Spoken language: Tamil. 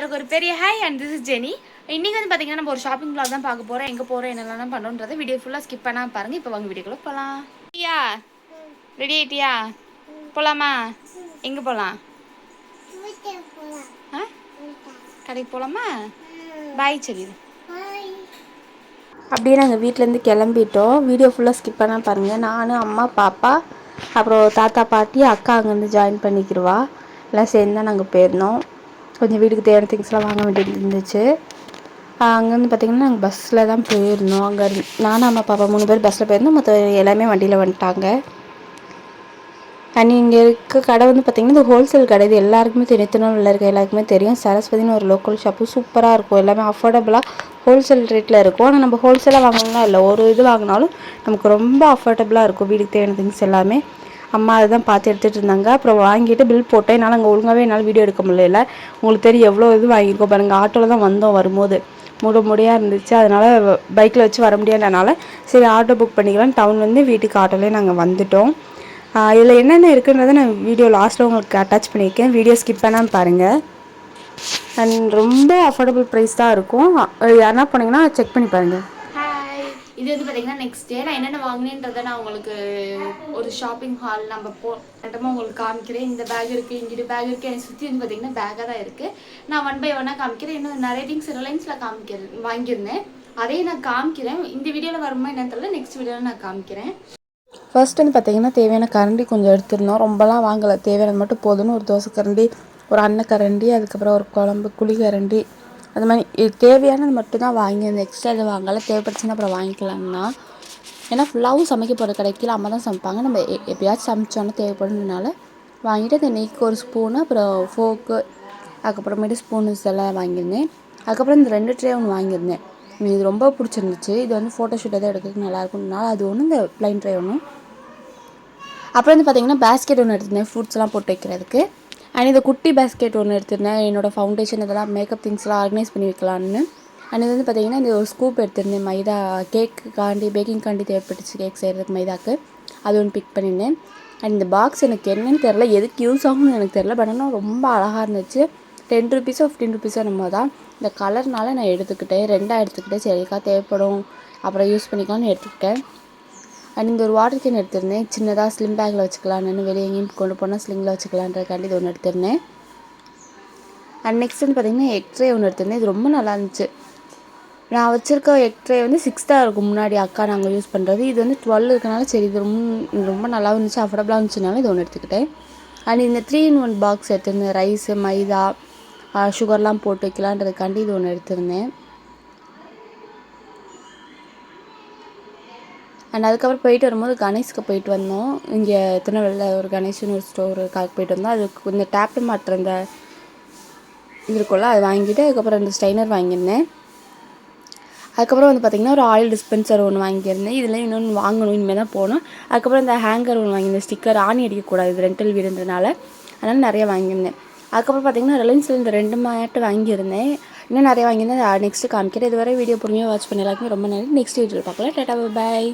எல்லாருக்கும் ஒரு பெரிய hi and this is Jenny. இன்றைக்கி வந்து பார்த்தீங்கன்னா நம்ம ஒரு ஷாப்பிங் vlog தான் பார்க்க போகிறோம். எங்கே போகிறோம் என்னெல்லாம் பண்ணுறோன்றதை வீடியோ ஃபுல்லாக ஸ்கிப் பண்ணால் பாருங்கள். இப்போ வாங்க வீடியோக்குள்ளே போகலாம். ஐயா ரெடி ஆகிட்டியா? போகலாமா? எங்கே போகலாம்? ஆ கடைக்கு போகலாமா? பாய் சொல்லிடு. அப்படியே நாங்கள் வீட்டிலேருந்து கிளம்பிட்டோம். வீடியோ ஃபுல்லாக ஸ்கிப் பண்ணால் பாருங்கள். நான், அம்மா, பாப்பா, அப்புறம் தாத்தா, பாட்டி, அக்கா அங்கேருந்து ஜாயின் பண்ணிக்கிடுவா. எல்லாம் சேர்ந்து தான் நாங்கள் போயிருந்தோம். கொஞ்சம் வீட்டுக்கு தேவையான திங்ஸ்லாம் வாங்க வேண்டியது இருந்துச்சு. அங்கேருந்து பார்த்திங்கன்னா நாங்கள் பஸ்ஸில் தான் போயிருந்தோம். அங்கே நானும் அம்மா பாப்பா 3 பேர் பஸ்ஸில் போயிருந்தோம். மற்ற எல்லாமே வண்டியில் வந்துட்டாங்க. அண்ட் இங்கே இருக்க கடை வந்து பார்த்திங்கன்னா இந்த ஹோல்சேல் கடை. இது எல்லாருக்குமே தெரியும், திருநெல்வேலியில் இருக்க எல்லாருக்குமே தெரியும். சரஸ்வதினு ஒரு லோக்கல் ஷாப்பு சூப்பராக இருக்கும். எல்லாமே அஃபோர்டபுளாக ஹோல்சேல் ரேட்டில் இருக்கும். ஆனால் நம்ம ஹோல்சேலாக வாங்கணும்னா இல்லை, ஒரு இது வாங்கினாலும் நமக்கு ரொம்ப அஃபோர்டபுளாக இருக்கும். வீட்டுக்கு தேவையான திங்ஸ் எல்லாமே அம்மா அதுதான் பார்த்து எடுத்துகிட்டு இருந்தாங்க. அப்புறம் வாங்கிட்டு பில் போட்டேன். என்னால் அங்கே ஒழுங்காகவே என்னால் வீடியோ எடுக்க முடியல. உங்களுக்கு தெரியும் எவ்வளோ இது வாங்கியிருக்கோம் பாருங்கள். ஆட்டோவில் தான் வந்தோம். வரும்போது முடியாக இருந்துச்சு. அதனால் பைக்கில் வச்சு வர முடியாதனால சரி ஆட்டோ புக் பண்ணிக்கலாம் டவுன் வந்து வீட்டுக்கு ஆட்டோலேயே நாங்கள் வந்துவிட்டோம். இதில் என்னென்ன இருக்குன்றதை நான் வீடியோ லாஸ்ட்டில் உங்களுக்கு அட்டாச் பண்ணியிருக்கேன். வீடியோ ஸ்கிப் பண்ணாமல் பாருங்கள். அண்ட் ரொம்ப அஃபோர்டபுள் ப்ரைஸ் தான் இருக்கும். யாருன்னா போனீங்கன்னா செக் பண்ணி பாருங்கள். இது வந்து பார்த்தீங்கன்னா நெக்ஸ்ட் டே நான் என்னென்ன வாங்கினேன்றதை நான் உங்களுக்கு ஒரு ஷாப்பிங் ஹால் நம்ம போட்டமாக உங்களுக்கு காமிக்கிறேன். இந்த பேக் இருக்குது, இங்கிட்டு பேக் இருக்குது. எனக்கு சுற்றி வந்து பார்த்தீங்கன்னா பேக்காக தான் இருக்குது. நான் 1 by 1 காமிக்கிறேன். இன்னும் நிறைய திங்ஸ் ரிலையன்ஸில் வாங்கியிருந்தேன். அதையும் நான் காமிக்கிறேன். இந்த வீடியோவில் வருமா என்னன்னு தெரியல, நெக்ஸ்ட் வீடியோவில் நான் காமிக்கிறேன். ஃபர்ஸ்ட் வந்து பார்த்திங்கன்னா தேவையான கரண்டி கொஞ்சம் எடுத்துருந்தோம். ரொம்பலாம் வாங்கலை, தேவையானது மட்டும் போதுன்னு. ஒரு தோசை கரண்டி, ஒரு அன்ன கரண்டி, அதுக்கப்புறம் ஒரு குழம்பு குழி கரண்டி, அது மாதிரி இது தேவையானது மட்டும் தான் வாங்கியிருந்தேன். எக்ஸ்ட்ரா எதுவும் வாங்கலை. தேவைப்படுச்சுன்னா அப்புறம் வாங்கிக்கலாம்னா. ஏன்னா ஃபுல்லாகவும் சமைக்க போகிற கடைக்கில் அம்மா தான் சமைப்பாங்க. நம்ம எப்போயாச்சும் சமைச்சோன்னா தேவைப்படுறதுனால வாங்கிட்டு அந்த நெய்க்கு ஒரு ஸ்பூனு, அப்புறம் ஃபோக்கு, அதுக்கப்புறமேட்டு ஸ்பூன்ஸ் எல்லாம் வாங்கியிருந்தேன். அதுக்கப்புறம் இந்த 2 ட்ரே ஒன்று வாங்கியிருந்தேன். இது ரொம்ப பிடிச்சிருந்துச்சு. இது வந்து ஃபோட்டோஷூட் எதாவது எடுக்கிறதுக்கு நல்லாயிருக்கும்னால அது ஒன்று, இந்த ப்ளைன் ட்ரே ஒன்று. அப்புறம் வந்து பார்த்திங்கன்னா பேஸ்கெட் ஒன்று எடுத்திருந்தேன் ஃப்ரூட்ஸ்லாம் போட்டு வைக்கிறதுக்கு. அண்ட் இந்த குட்டி பேஸ்கெட் ஒன்று எடுத்திருந்தேன். என்னோடய ஃபவுண்டேஷன் இதெல்லாம் மேக்கப் திங்ஸ்லாம் ஆர்கனைஸ் பண்ணி வைக்கலான்னு. அண்ட் இது வந்து பார்த்திங்கன்னா இந்த ஒரு ஸ்கூப் எடுத்திருந்தேன். மைதா கேக்குக்காண்டி, பேக்கிங்காண்டி தேவைப்பட்டுச்சு கேக் செய்கிறதுக்கு மைதாக்கு. அது ஒன்று பிக் பண்ணியிருந்தேன். அண்ட் இந்த பாக்ஸ் எனக்கு என்னன்னு தெரில, எதுக்கு யூஸ் ஆகும்னு எனக்கு தெரில. பட் ஆனால் ரொம்ப அழகாக இருந்துச்சு. 10 ரூபீஸோ 15 ரூபீஸோ நம்ம தான். இந்த கலர்னால நான் எடுத்துக்கிட்டேன். 2 எடுத்துக்கிட்டேன். சரிக்கா தேவைப்படும் அப்புறம் யூஸ் பண்ணிக்கலாம்னு எடுத்துக்கிட்டேன். அண்ட் இந்த ஒரு வாட்டர் கேன் எடுத்திருந்தேன். சின்னதாக ஸ்லிம் பேக்கில் வச்சுக்கலான்னு, வெளியே எங்கேயும் கொண்டு போனால் ஸ்லிங்கில் வச்சுக்கலான்றக்காண்டி இது ஒன்று எடுத்திருந்தேன். அண்ட் நெக்ஸ்ட் வந்து பார்த்திங்கன்னா எக் ட்ரே ஒன்று எடுத்திருந்தேன். இது ரொம்ப நல்லா இருந்துச்சு. நான் வச்சுருக்க எக் ட்ரே வந்து 6 தான் இருக்கும் முன்னாடி அக்கா நாங்கள் யூஸ் பண்ணுறது. இது வந்து 12 இருக்கனால சரி இது ரொம்ப நல்லா இருந்துச்சு, அஃபோர்டபுளாக இருந்துச்சுனால இது ஒன்று எடுத்துக்கிட்டேன். அண்ட் இந்த 3 in 1 பாக்ஸ் எடுத்திருந்தேன். ரைஸு, மைதா, சுகர்லாம் போட்டு வைக்கலான்றதுக்காண்டி இது ஒன்று எடுத்திருந்தேன். அண்ட் அதுக்கப்புறம் போயிட்டு வரும்போது கணேஷ்க்கு போயிட்டு வந்தோம். இங்கே திருநெல்வேலியில் ஒரு கணேஷ்னு ஒரு ஸ்டோருக்காக போயிட்டு வந்தோம். அதுக்கு இந்த டேப்பு மாட்டுற இந்த இது இருக்குல்ல, அது வாங்கிட்டு அதுக்கப்புறம் 2 ஸ்டைனர் வாங்கியிருந்தேன். அதுக்கப்புறம் வந்து பார்த்திங்கன்னா ஒரு ஆயில் டிஸ்பென்சர் ஒன்று வாங்கியிருந்தேன். இதில் இன்னொன்று வாங்கணும், இனிமேல் தான் போகணும். அதுக்கப்புறம் இந்த ஹேங்கர் ஒன்று வாங்கியிருந்தேன். ஸ்டிக்கர் ஆணி அடிக்கக்கூடாது, இது ரெண்டல் வீடுன்றனால அதனால் நிறைய வாங்கியிருந்தேன். அதுக்கப்புறம் பார்த்திங்கன்னா ரிலையன்ஸில் இந்த 2 மேட்டு வாங்கியிருந்தேன். இன்னும் நிறைய வாங்கியிருந்தேன். நெக்ஸ்ட்டு காமிக்கிறேன். இதுவரை வீடியோ பொறுமையாக வாட்ச் பண்ணி எல்லாருக்குமே ரொம்ப நன்றி. நெக்ஸ்ட் வீடியோவில் பார்க்கலாம். டாடா, பாய்.